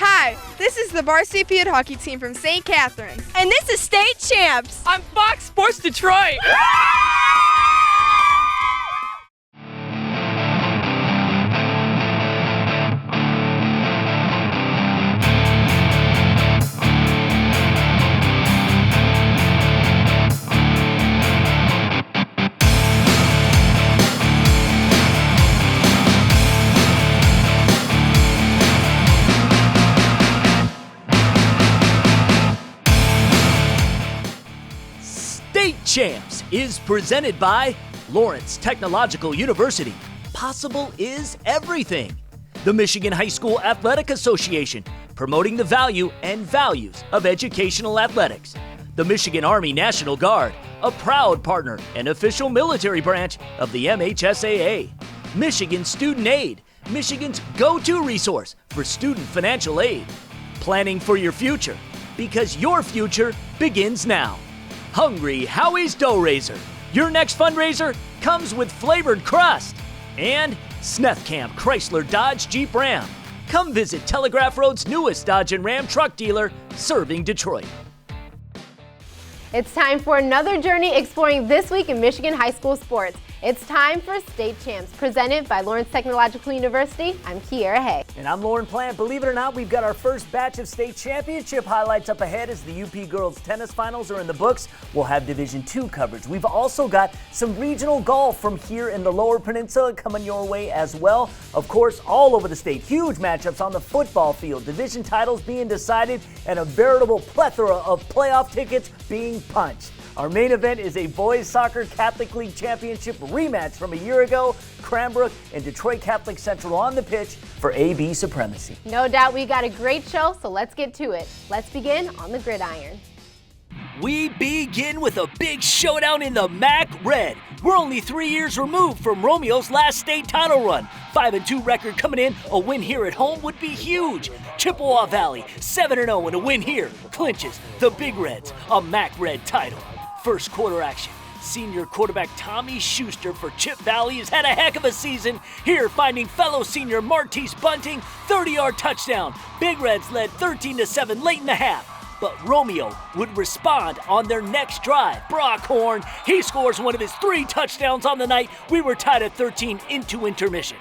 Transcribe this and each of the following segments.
Hi, this is the varsity field hockey team from St. Catharines. And this is State Champs. I'm Fox Sports Detroit. State Champs is presented by Lawrence Technological University. Possible is everything. The Michigan High School Athletic Association, promoting the value and values of educational athletics. The Michigan Army National Guard, a proud partner and official military branch of the MHSAA. Michigan Student Aid, Michigan's go-to resource for student financial aid. Planning for your future, because your future begins now. Hungry Howie's Dough Raiser. Your next fundraiser comes with flavored crust. And Smethkamp Chrysler Dodge Jeep Ram. Come visit Telegraph Road's newest Dodge and Ram truck dealer serving Detroit. It's time for another journey exploring this week in Michigan high school sports. It's time for State Champs, presented by Lawrence Technological University. I'm Kiera Hay. And I'm Lauren Plant. Believe it or not, we've got our first batch of state championship highlights up ahead as the UP girls tennis finals are in the books. We'll have Division II coverage. We've also got some regional golf from here in the Lower Peninsula coming your way as well. Of course, all over the state, huge matchups on the football field, division titles being decided, and a veritable plethora of playoff tickets being punched. Our main event is a boys soccer Catholic League Championship rematch from a year ago. Cranbrook and Detroit Catholic Central on the pitch for AB supremacy. No doubt we got a great show, so let's get to it. Let's begin on the gridiron. We begin with a big showdown in the MAC Red. We're only 3 years removed from Romeo's last state title run. 5-2 record coming in, a win here at home would be huge. Chippewa Valley, 7-0, and a win here clinches the Big Reds a MAC Red title. First quarter action. Senior quarterback Tommy Schuster for Chip Valley has had a heck of a season. Here finding fellow senior Martise Bunting, 30-yard touchdown. Big Reds led 13-7 late in the half. But Romeo would respond on their next drive. Brock Horn, he scores one of his 3 touchdowns on the night. We were tied at 13 into intermission.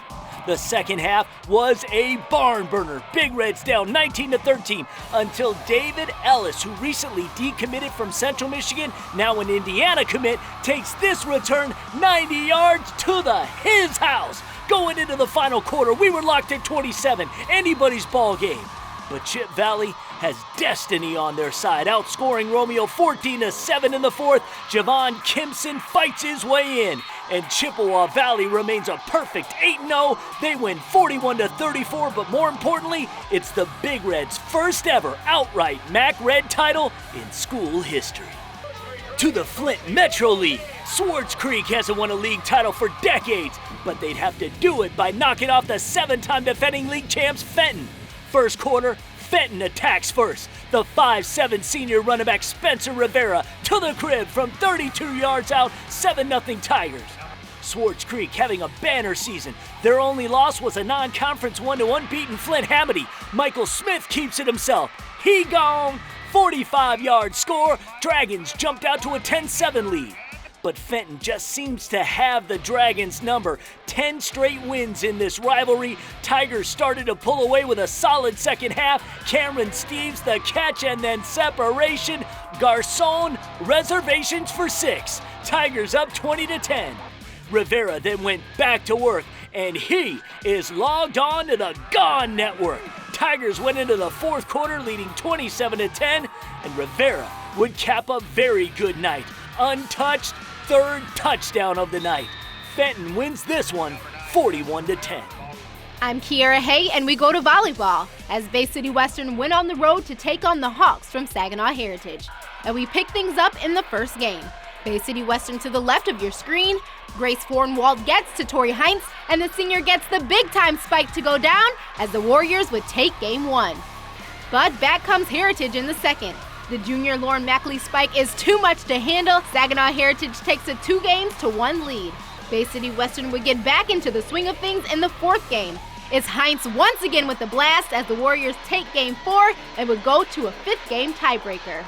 The second half was a barn burner. Big Reds down 19-13 until David Ellis, who recently decommitted from Central Michigan, now an Indiana commit, takes this return 90 yards to his house. Going into the final quarter, we were locked at 27, anybody's ball game. But Chip Valley has destiny on their side, outscoring Romeo 14-7 in the fourth. Javon Kimson fights his way in, and Chippewa Valley remains a perfect 8-0. They win 41-34, but more importantly, it's the Big Reds' first ever outright MAC Red title in school history. To the Flint Metro League. Swartz Creek hasn't won a league title for decades, but they'd have to do it by knocking off the 7-time defending league champs Fenton. First quarter, Fenton attacks first. The 5'7" senior running back Spencer Rivera to the crib from 32 yards out, 7-0 Tigers. Swartz Creek having a banner season. Their only loss was a non-conference 1-1 beaten Flint Hamady. Michael Smith keeps it himself. He gone. 45-yard score. Dragons jumped out to a 10-7 lead. But Fenton just seems to have the Dragons' number. 10 straight wins in this rivalry. Tigers started to pull away with a solid second half. Cameron Steves the catch and then separation. Garcon reservations for 6. Tigers up 20-10. Rivera then went back to work, and he is logged on to the Gone Network. Tigers went into the fourth quarter leading 27-10, and Rivera would cap a very good night. Untouched, third touchdown of the night. Fenton wins this one 41-10. I'm Kiera Hay, and we go to volleyball as Bay City Western went on the road to take on the Hawks from Saginaw Heritage. And we pick things up in the first game. Bay City Western to the left of your screen. Grace Fornwald gets to Tori Heinz, and the senior gets the big-time spike to go down as the Warriors would take game 1. But back comes Heritage in the second. The junior Lauren Mackley spike is too much to handle. Saginaw Heritage takes a 2-1 lead. Bay City Western would get back into the swing of things in the fourth game. It's Heinz once again with the blast as the Warriors take Game 4 and would go to a 5th game tiebreaker.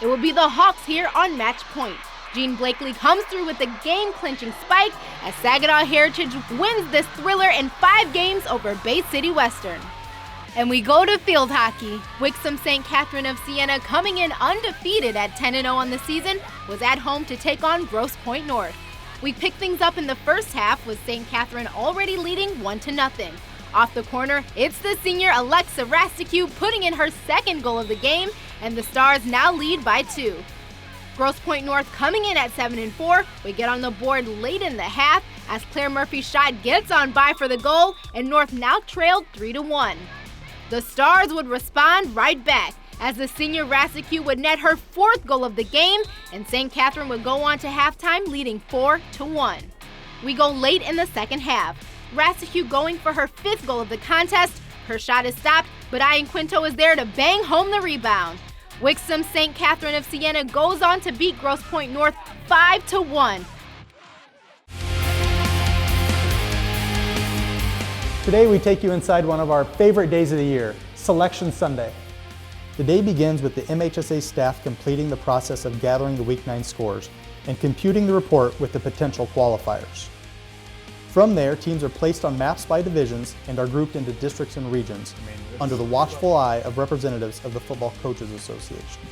It will be the Hawks here on match point. Gene Blakely comes through with the game-clinching spike as Saginaw Heritage wins this thriller in 5 games over Bay City Western. And we go to field hockey. Wixom St. Catherine of Siena, coming in undefeated at 10-0 on the season, was at home to take on Grosse Pointe North. We pick things up in the first half with St. Catherine already leading 1-0. Off the corner, it's the senior Alexa Rasticue putting in her second goal of the game, and the Stars now lead by 2. Grosse Pointe North coming in at 7-4. We get on the board late in the half as Claire Murphy's shot gets on by for the goal, and North now trailed 3-1. The Stars would respond right back as the senior Rasticue would net her 4th goal of the game, and St. Catherine would go on to halftime leading 4-1. We go late in the second half. Rasticue going for her 5th goal of the contest. Her shot is stopped, but Ian Quinto is there to bang home the rebound. Wixom St. Catherine of Siena goes on to beat Grosse Pointe North 5-1. Today we take you inside one of our favorite days of the year, Selection Sunday. The day begins with the MHSA staff completing the process of gathering the Week 9 scores and computing the report with the potential qualifiers. From there, teams are placed on maps by divisions and are grouped into districts and regions under the watchful eye of representatives of the Football Coaches Association.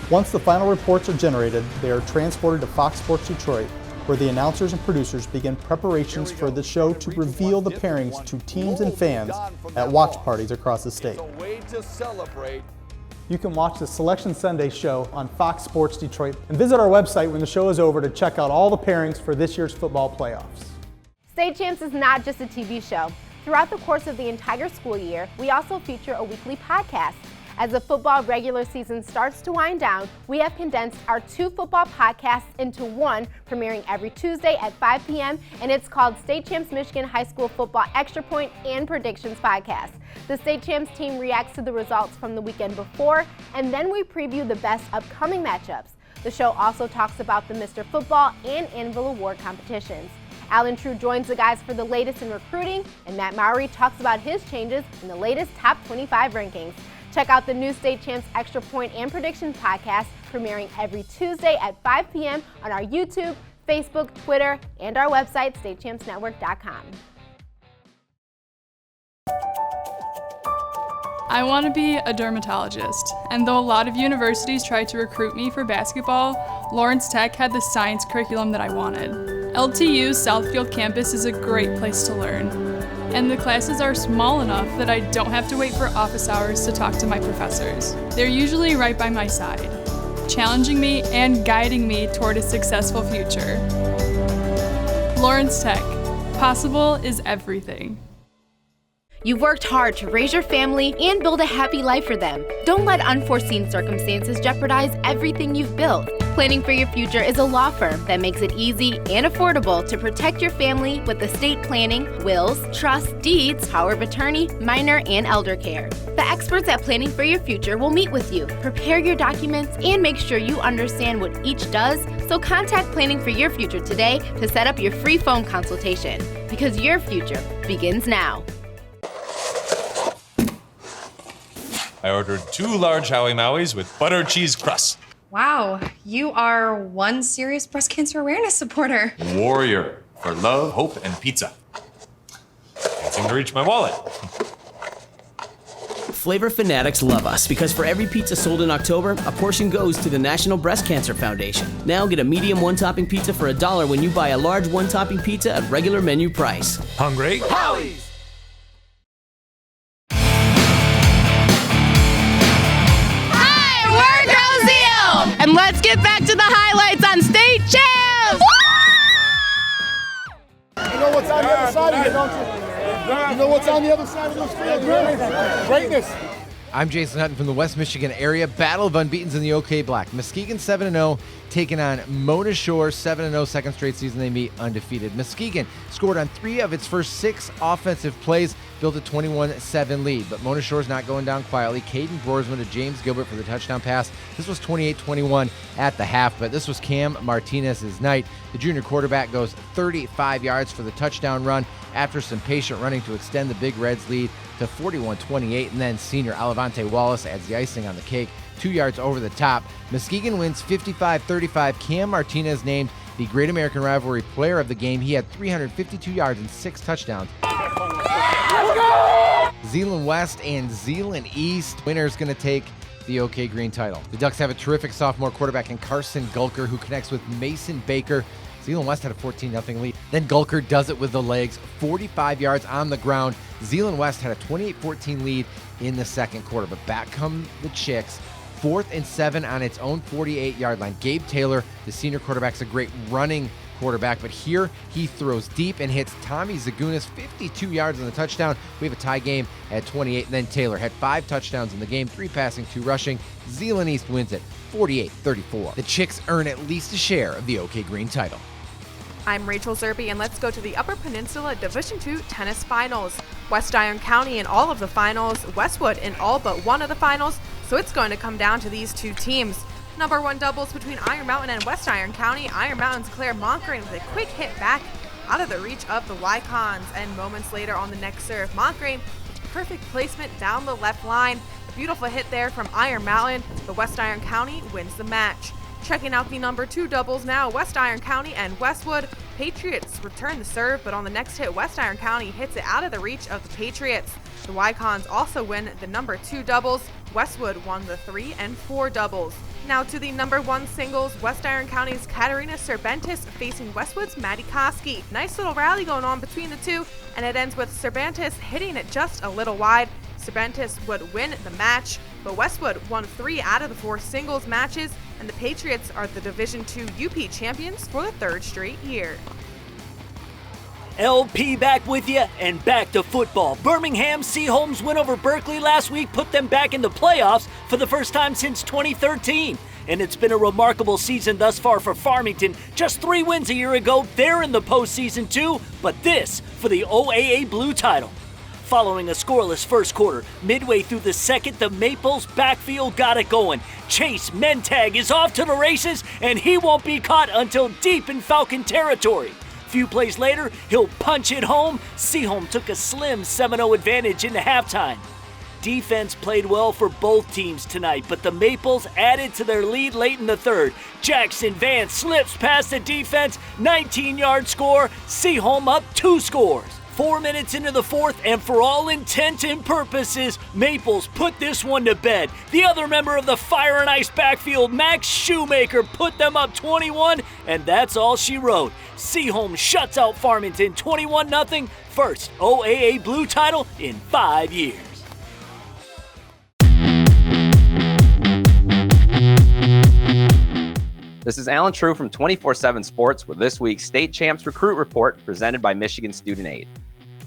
Once the final reports are generated, they are transported to Fox Sports Detroit, where the announcers and producers begin preparations for the show to reveal the pairings to teams and fans at watch parties across the state. You can watch the Selection Sunday show on Fox Sports Detroit and visit our website when the show is over to check out all the pairings for this year's football playoffs. State Champs is not just a TV show. Throughout the course of the entire school year, we also feature a weekly podcast. As the football regular season starts to wind down, we have condensed our 2 football podcasts into one, premiering every Tuesday at 5 p.m., and it's called State Champs Michigan High School Football Extra Point and Predictions Podcast. The State Champs team reacts to the results from the weekend before, and then we preview the best upcoming matchups. The show also talks about the Mr. Football and Anvil Award competitions. Alan True joins the guys for the latest in recruiting, and Matt Mowry talks about his changes in the latest Top 25 rankings. Check out the new State Champs Extra Point and Predictions podcast, premiering every Tuesday at 5 p.m. on our YouTube, Facebook, Twitter, and our website, statechampsnetwork.com. I want to be a dermatologist, and though a lot of universities tried to recruit me for basketball, Lawrence Tech had the science curriculum that I wanted. LTU's Southfield campus is a great place to learn, and the classes are small enough that I don't have to wait for office hours to talk to my professors. They're usually right by my side, challenging me and guiding me toward a successful future. Lawrence Tech, possible is everything. You've worked hard to raise your family and build a happy life for them. Don't let unforeseen circumstances jeopardize everything you've built. Planning for Your Future is a law firm that makes it easy and affordable to protect your family with estate planning, wills, trusts, deeds, power of attorney, minor, and elder care. The experts at Planning for Your Future will meet with you, prepare your documents, and make sure you understand what each does. So contact Planning for Your Future today to set up your free phone consultation, because your future begins now. I ordered 2 large Howie Mauis with butter cheese crust. Wow, you are one serious breast cancer awareness supporter. Warrior for love, hope, and pizza. Can't seem to reach my wallet. Flavor fanatics love us because for every pizza sold in October, a portion goes to the National Breast Cancer Foundation. Now get a medium 1-topping pizza for $1 when you buy a large 1-topping pizza at regular menu price. Hungry? Howie's! And let's get back to the highlights on State Champs! You know what's on the other side of it, don't you? You know what's on the other side of this field? Greatness. I'm Jason Hutton from the West Michigan area. Battle of unbeatens in the OK Black. Muskegon 7-0, taking on Mona Shore 7-0, second straight season they meet undefeated. Muskegon scored on 3 of its first 6 offensive plays, built a 21-7 lead, but Mona Shore's not going down quietly. Caden Broersman to James Gilbert for the touchdown pass. This was 28-21 at the half, but this was Cam Martinez's night. The junior quarterback goes 35 yards for the touchdown run. after some patient running to extend the Big Reds lead to 41-28, and then senior Alavante Wallace adds the icing on the cake, 2 yards over the top. Muskegon wins 55-35. Cam Martinez named the Great American Rivalry Player of the game. He had 352 yards and 6 touchdowns. Zeeland West and Zeeland East. Winner's going to take the OK Green title. The Ducks have a terrific sophomore quarterback in Carson Gulker, who connects with Mason Baker. Zeeland West had a 14-0 lead. Then Gulker does it with the legs, 45 yards on the ground. Zeeland West had a 28-14 lead in the second quarter, but back come the Chicks. 4th and 7 on its own 48-yard line. Gabe Taylor, the senior quarterback's a great running quarterback, but here he throws deep and hits Tommy Zagunis 52 yards on the touchdown. We have a tie game at 28, and then Taylor had 5 touchdowns in the game, 3 passing, 2 rushing. Zeeland East wins it 48-34. The Chicks earn at least a share of the OK Green title. I'm Rachel Zerby, and let's go to the Upper Peninsula Division II Tennis Finals. West Iron County in all of the finals, Westwood in all but one of the finals, so it's going to come down to these two teams. Number 1 doubles between Iron Mountain and West Iron County. Iron Mountain's Claire Montgrain with a quick hit back out of the reach of the Wycons, and moments later on the next serve, Montgrain with perfect placement down the left line. A beautiful hit there from Iron Mountain, but West Iron County wins the match. Checking out the number 2 doubles now, West Iron County and Westwood. Patriots return the serve, but on the next hit, West Iron County hits it out of the reach of the Patriots. The Wycons also win the number 2 doubles. Westwood won the 3 and 4 doubles. Now to the number 1 singles, West Iron County's Katarina Cervantes facing Westwood's Maddie Koski. Nice little rally going on between the two, and it ends with Cervantes hitting it just a little wide. Cervantes would win the match, but Westwood won 3 out of the 4 singles matches, and the Patriots are the Division II UP champions for the 3rd straight year. LP back with you, and back to football. Birmingham Seaholm's win over Berkeley last week put them back in the playoffs for the first time since 2013. And it's been a remarkable season thus far for Farmington. Just 3 wins a year ago, they're in the postseason too, but this for the OAA Blue title. Following a scoreless first quarter, midway through the second, the Maples backfield got it going. Chase Mentag is off to the races, and he won't be caught until deep in Falcon territory. Few plays later, he'll punch it home. Seaholm took a slim 7-0 advantage into halftime. Defense played well for both teams tonight, but the Maples added to their lead late in the third. Jackson Vance slips past the defense, 19-yard score. Seaholm up 2 scores. 4 minutes into the fourth, and for all intent and purposes, Maples put this one to bed. The other member of the Fire and Ice backfield, Max Shoemaker, put them up 21, and that's all she wrote. Seaholm shuts out Farmington 21-0, first OAA Blue title in 5 years. This is Alan True from 24/7 Sports with this week's State Champs Recruit Report presented by Michigan Student Aid.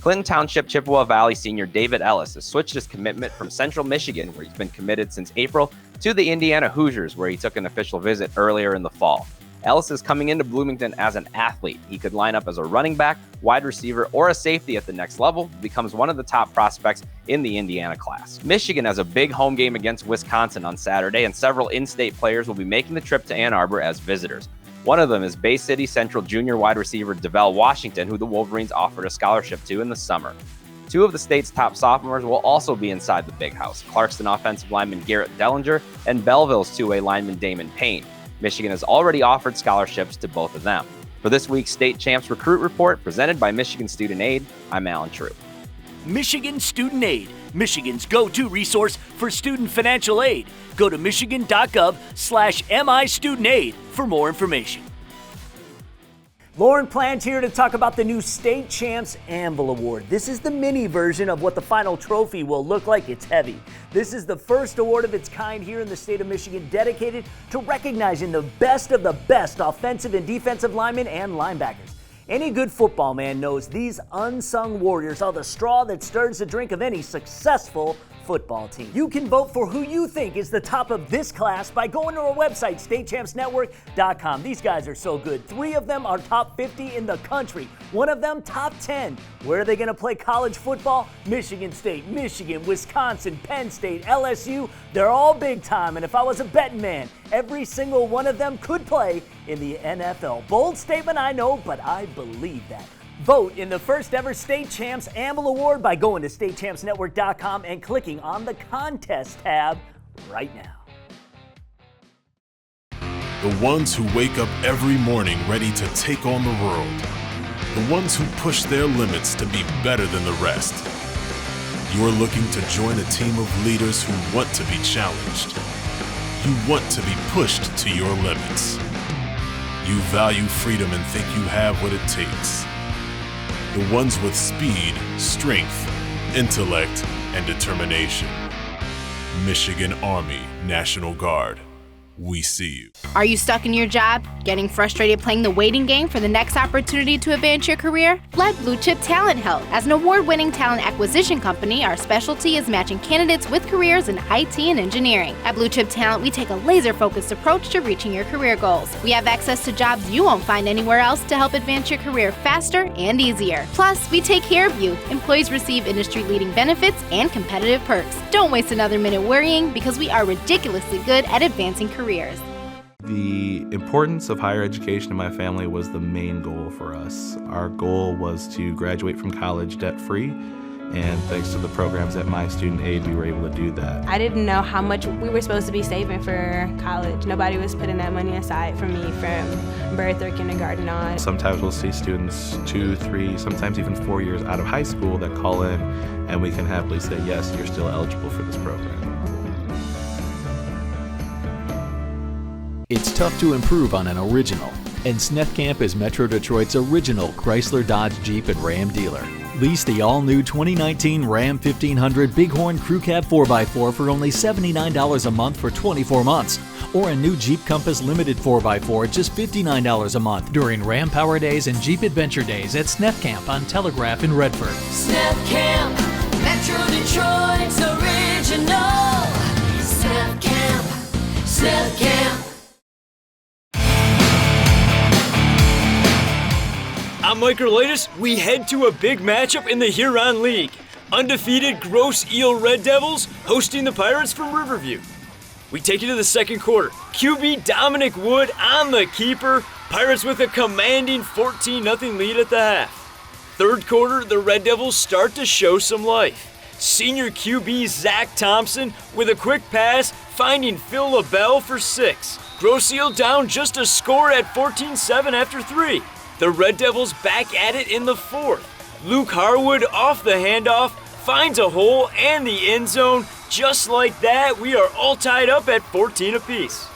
Clinton Township Chippewa Valley senior David Ellis has switched his commitment from Central Michigan, where he's been committed since April, to the Indiana Hoosiers, where he took an official visit earlier in the fall. Ellis is coming into Bloomington as an athlete. He could line up as a running back, wide receiver, or a safety at the next level, becomes one of the top prospects in the Indiana class. Michigan has a big home game against Wisconsin on Saturday, and several in-state players will be making the trip to Ann Arbor as visitors. One of them is Bay City Central junior wide receiver DeVell Washington, who the Wolverines offered a scholarship to in the summer. 2 of the state's top sophomores will also be inside the Big House: Clarkston offensive lineman Garrett Dellinger and Belleville's 2A lineman Damon Payne. Michigan has already offered scholarships to both of them. For this week's State Champs Recruit Report presented by Michigan Student Aid, I'm Alan True. Michigan Student Aid, Michigan's go-to resource for student financial aid. Go to michigan.gov/MIStudentAid for more information. Lauren Plant here to talk about the new State Champs Anvil Award. This is the mini version of what the final trophy will look like. It's heavy. This is the first award of its kind here in the state of Michigan, dedicated to recognizing the best of the best offensive and defensive linemen and linebackers. Any good football man knows these unsung warriors are the straw that stirs the drink of any successful football team. You can vote for who you think is the top of this class by going to our website, statechampsnetwork.com. These guys are so good. 3 of them are top 50 in the country. 1 of them top 10. Where are they going to play college football? Michigan State, Michigan, Wisconsin, Penn State, LSU. They're all big time, and if I was a betting man, every single one of them could play in the NFL. Bold statement, I know, but I believe that. Vote in the first ever State Champs AMBLE Award by going to statechampsnetwork.com and clicking on the contest tab right now. The ones who wake up every morning ready to take on the world. The ones who push their limits to be better than the rest. You're looking to join a team of leaders who want to be challenged. You want to be pushed to your limits. You value freedom and think you have what it takes. The ones with speed, strength, intellect, and determination. Michigan Army National Guard. We see you. Are you stuck in your job? Getting frustrated playing the waiting game for the next opportunity to advance your career? Let Blue Chip Talent help. As an award-winning talent acquisition company, our specialty is matching candidates with careers in IT and engineering. At Blue Chip Talent, we take a laser-focused approach to reaching your career goals. We have access to jobs you won't find anywhere else to help advance your career faster and easier. Plus, we take care of you. Employees receive industry-leading benefits and competitive perks. Don't waste another minute worrying because we are ridiculously good at advancing careers. The importance of higher education in my family was the main goal for us. Our goal was to graduate from college debt-free, and thanks to the programs at My Student Aid, we were able to do that. I didn't know how much we were supposed to be saving for college. Nobody was putting that money aside for me from birth or kindergarten on. Sometimes we'll see students 2, 3, sometimes even 4 years out of high school that call in, and we can happily say, yes, you're still eligible for this program. It's tough to improve on an original, and SNEFCamp is Metro Detroit's original Chrysler, Dodge, Jeep, and Ram dealer. Lease the all-new 2019 Ram 1500 Bighorn Crew Cab 4x4 for only $79 a month for 24 months, or a new Jeep Compass Limited 4x4 at just $59 a month during Ram Power Days and Jeep Adventure Days at SNEFCamp on Telegraph in Redford. SNEFCamp, Metro Detroit's original. SNEFCamp, SNEFCamp. I'm Mike Erlaitis. We head to a big matchup in the Huron League. Undefeated Gross Eel Red Devils hosting the Pirates from Riverview. We take you to the second quarter. QB Dominic Wood on the keeper. Pirates with a commanding 14-0 lead at the half. Third quarter, the Red Devils start to show some life. Senior QB Zach Thompson with a quick pass, finding Phil LaBelle for 6. Gross Eel down just a score at 14-7 after 3. The Red Devils back at it in the fourth. Luke Harwood off the handoff, finds a hole and the end zone. Just like that, we are all tied up at 14 apiece.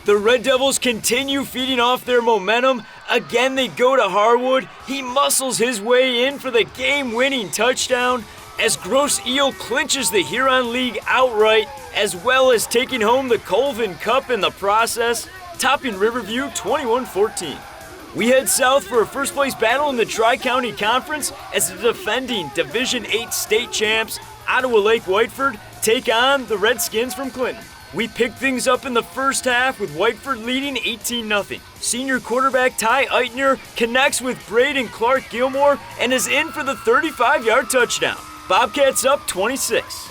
The Red Devils continue feeding off their momentum. Again, they go to Harwood. He muscles his way in for the game-winning touchdown as Gross Eel clinches the Huron League outright, as well as taking home the Colvin Cup in the process, topping Riverview 21-14. We head south for a first-place battle in the Tri-County Conference as the defending Division VIII state champs, Ottawa Lake Whiteford, take on the Redskins from Clinton. We pick things up in the first half with Whiteford leading 18-0. Senior quarterback Ty Eitner connects with Braden Clark Gilmore and is in for the 35-yard touchdown. Bobcats up 26.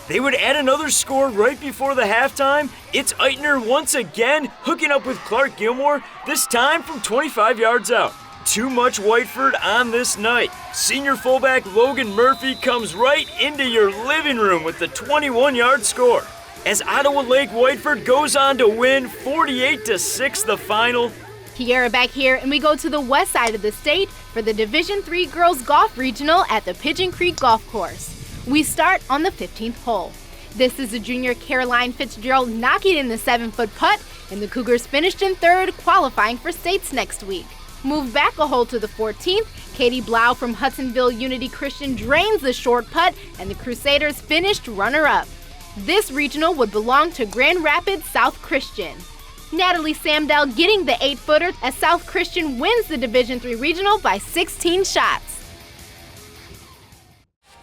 They would add another score right before the halftime. It's Eitner once again hooking up with Clark Gilmore, this time from 25 yards out. Too much Whiteford on this night. Senior fullback Logan Murphy comes right into your living room with the 21-yard score. As Ottawa Lake Whiteford goes on to win 48-6 the final. Kiera back here, and we go to the west side of the state for the Division III Girls Golf Regional at the Pigeon Creek Golf Course. We start on the 15th hole. This is the junior Caroline Fitzgerald knocking in the 7-foot putt, and the Cougars finished in third, qualifying for states next week. Move back a hole to the 14th. Katie Blau from Hudsonville Unity Christian drains the short putt, and the Crusaders finished runner-up. This regional would belong to Grand Rapids South Christian. Natalie Samdell getting the 8-footer as South Christian wins the Division III regional by 16 shots.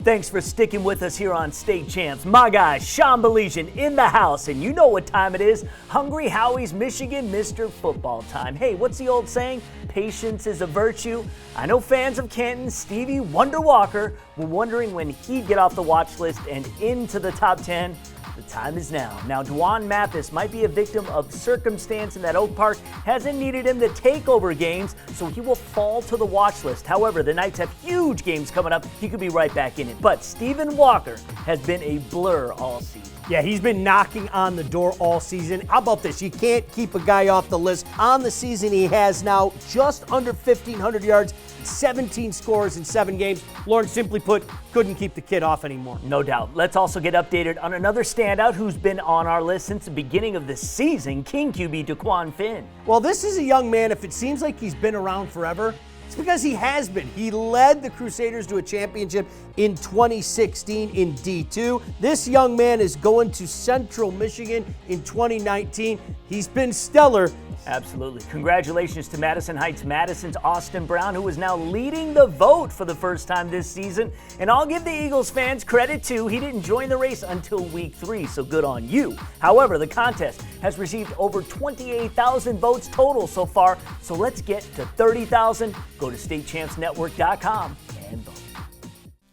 Thanks for sticking with us here on State Champs. My guy, Sean Belizean in the house, and you know what time it is. Hungry Howie's Michigan Mr. Football time. Hey, what's the old saying? Patience is a virtue. I know fans of Canton, Stevie Wonder Walker, were wondering when he'd get off the watch list and into the top 10. The time is now. Now, Dwan Mathis might be a victim of circumstance in that Oak Park hasn't needed him to take over games, so he will fall to the watch list. However, the Knights have huge games coming up. He could be right back in it. But Stephen Walker has been a blur all season. Yeah, he's been knocking on the door all season. How about this? You can't keep a guy off the list. On the season, he has now just under 1,500 yards, 17 scores in 7 games. Lawrence, simply put, couldn't keep the kid off anymore. No doubt. Let's also get updated on another standout who's been on our list since the beginning of the season, King QB DeQuan Finn. Well, this is a young man, if it seems like he's been around forever, it's because he has been. He led the Crusaders to a championship in 2016 in D2. This young man is going to Central Michigan in 2019. He's been stellar. Absolutely. Congratulations to Madison Heights Madison's Austin Brown, who is now leading the vote for the first time this season. And I'll give the Eagles fans credit too. He didn't join the race until week 3, so good on you. However, the contest has received over 28,000 votes total so far. So let's get to 30,000. Go to statechampsnetwork.com and vote.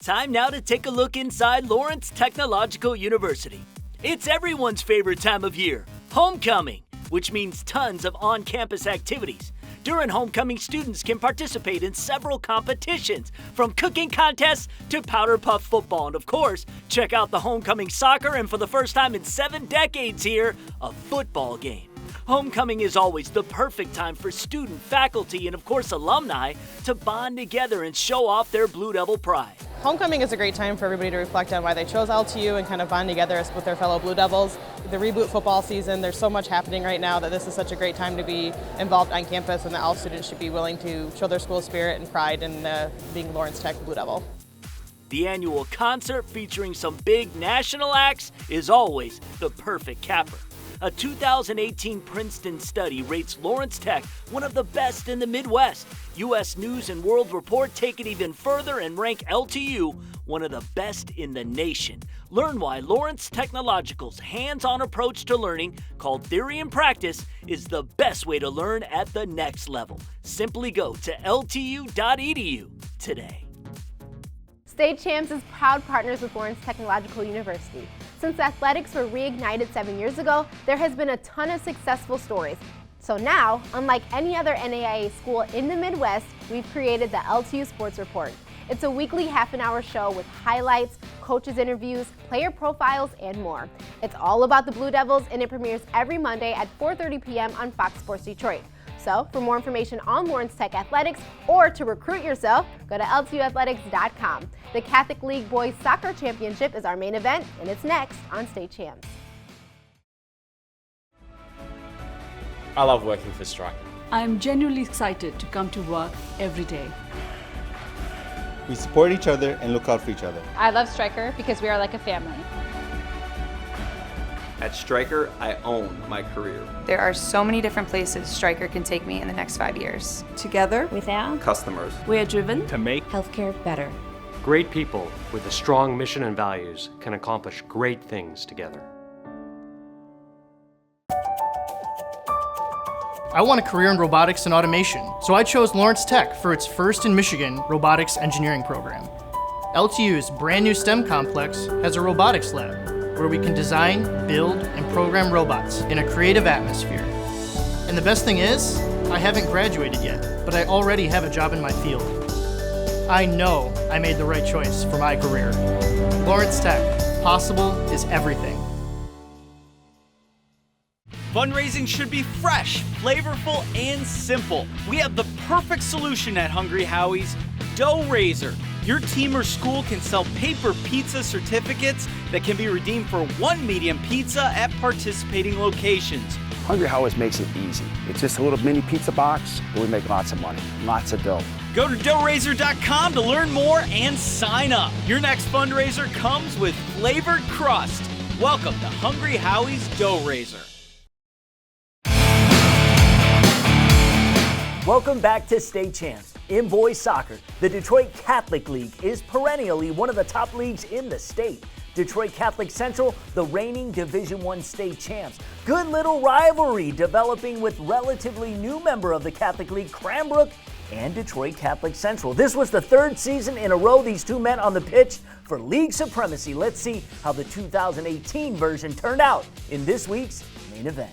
Time now to take a look inside Lawrence Technological University. It's everyone's favorite time of year, homecoming, which means tons of on-campus activities. During homecoming, students can participate in several competitions, from cooking contests to powder puff football. And of course, check out the homecoming soccer, and for the first time in 7 decades here, a football game. Homecoming is always the perfect time for student, faculty, and of course alumni to bond together and show off their Blue Devil pride. Homecoming is a great time for everybody to reflect on why they chose LTU and kind of bond together with their fellow Blue Devils. The reboot football season, there's so much happening right now that this is such a great time to be involved on campus, and that all students should be willing to show their school spirit and pride in being Lawrence Tech Blue Devil. The annual concert featuring some big national acts is always the perfect capper. A 2018 Princeton study rates Lawrence Tech one of the best in the Midwest. U.S. News and World Report take it even further and rank LTU one of the best in the nation. Learn why Lawrence Technological's hands-on approach to learning, called Theory and Practice, is the best way to learn at the next level. Simply go to ltu.edu today. State Champs is proud partners with Lawrence Technological University. Since athletics were reignited 7 years ago, there has been a ton of successful stories. So now, unlike any other NAIA school in the Midwest, we've created the LTU Sports Report. It's a weekly half-an-hour show with highlights, coaches' interviews, player profiles, and more. It's all about the Blue Devils, and it premieres every Monday at 4:30 p.m. on Fox Sports Detroit. So, for more information on Lawrence Tech Athletics or to recruit yourself, go to ltuathletics.com. The Catholic League Boys Soccer Championship is our main event, and it's next on State Champs. I love working for Striker. I'm genuinely excited to come to work every day. We support each other and look out for each other. I love Striker because we are like a family. At Striker, I own my career. There are so many different places Striker can take me in the next 5 years. Together, with our customers, we are driven to make healthcare better. Great people with a strong mission and values can accomplish great things together. I want a career in robotics and automation, so I chose Lawrence Tech for its first in Michigan robotics engineering program. LTU's brand new STEM complex has a robotics lab where we can design, build, and program robots in a creative atmosphere. And the best thing is, I haven't graduated yet, but I already have a job in my field. I know I made the right choice for my career. Lawrence Tech, possible is everything. Fundraising should be fresh, flavorful, and simple. We have the perfect solution at Hungry Howie's, Dough Raiser. Your team or school can sell paper pizza certificates that can be redeemed for 1 medium pizza at participating locations. Hungry Howie's makes it easy. It's just a little mini pizza box, and we make lots of money, lots of dough. Go to doughraiser.com to learn more and sign up. Your next fundraiser comes with flavored crust. Welcome to Hungry Howie's Dough Raiser. Welcome back to State Champs. In boys soccer, the Detroit Catholic League is perennially one of the top leagues in the state. Detroit Catholic Central, the reigning Division I state champs. Good little rivalry developing with relatively new member of the Catholic League, Cranbrook and Detroit Catholic Central. This was the third season in a row these two met on the pitch for league supremacy. Let's see how the 2018 version turned out in this week's main event.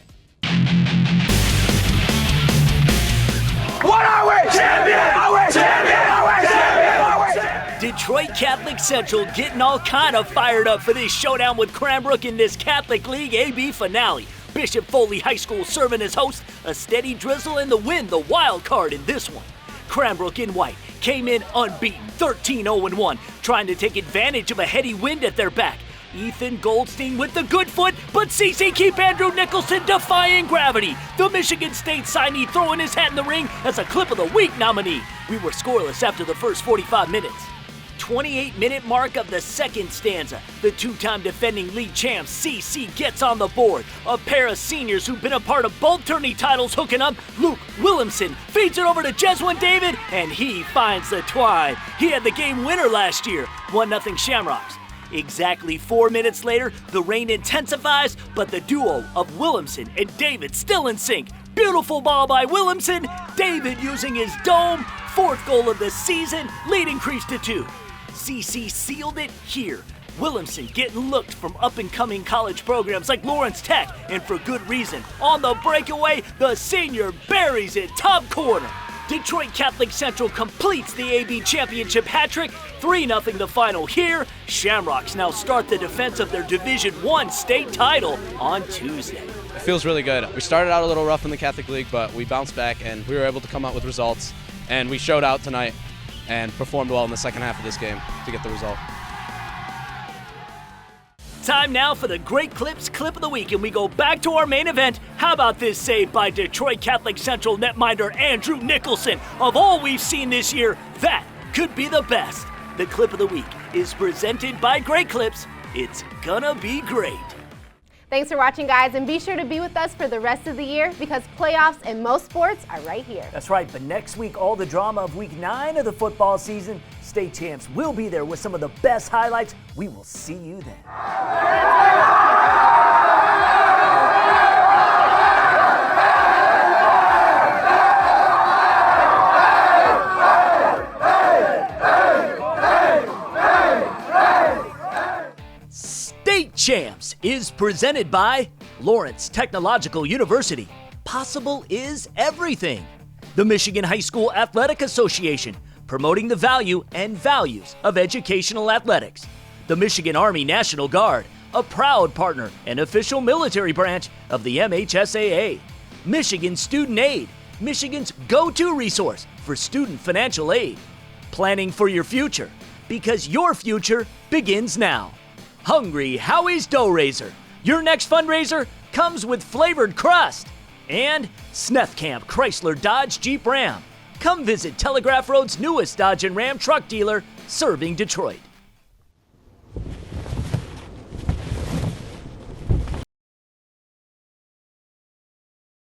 What are we? Champion! Are we? Champion! Are we? Champion! Are we? Detroit Catholic Central getting all kind of fired up for this showdown with Cranbrook in this Catholic League AB finale. Bishop Foley High School serving as host, a steady drizzle in the wind, the wild card in this one. Cranbrook in white came in unbeaten, 13-0-1, trying to take advantage of a heady wind at their back. Ethan Goldstein with the good foot, but CC keep Andrew Nicholson defying gravity. The Michigan State signee throwing his hat in the ring as a Clip of the Week nominee. We were scoreless after the first 45 minutes. 28-minute mark of the second stanza. The two-time defending league champs, CC, gets on the board. A pair of seniors who've been a part of both tourney titles hooking up. Luke Williamson feeds it over to Jeswin David, and he finds the twine. He had the game winner last year, 1-0 Shamrocks. Exactly 4 minutes later, the rain intensifies, but the duo of Williamson and David still in sync. Beautiful ball by Williamson. David using his dome. Fourth goal of the season, lead increased to 2. CC sealed it here. Williamson getting looked from up-and-coming college programs like Lawrence Tech, and for good reason. On the breakaway, the senior buries it top corner. Detroit Catholic Central completes the AB championship hat-trick, 3-0 the final here. Shamrocks now start the defense of their Division I state title on Tuesday. It feels really good. We started out a little rough in the Catholic League, but we bounced back and we were able to come out with results. And we showed out tonight and performed well in the second half of this game to get the result. Time now for the Great Clips Clip of the Week, and we go back to our main event. How about this save by Detroit Catholic Central netminder Andrew Nicholson? Of all we've seen this year, that could be the best. The Clip of the Week is presented by Great Clips. It's gonna be great. Thanks for watching, guys, and be sure to be with us for the rest of the year because playoffs in most sports are right here. That's right, but next week, all the drama of Week 9 of the football season, State Champs will be there with some of the best highlights. We will see you then. State Champs is presented by Lawrence Technological University. Possible is everything. The Michigan High School Athletic Association, promoting the value and values of educational athletics. The Michigan Army National Guard, a proud partner and official military branch of the MHSAA. Michigan Student Aid, Michigan's go-to resource for student financial aid. Planning for your future, because your future begins now. Hungry Howie's Dough Raiser. Your next fundraiser comes with flavored crust. And Sneth Camp Chrysler Dodge Jeep Ram. Come visit Telegraph Road's newest Dodge and Ram truck dealer serving Detroit.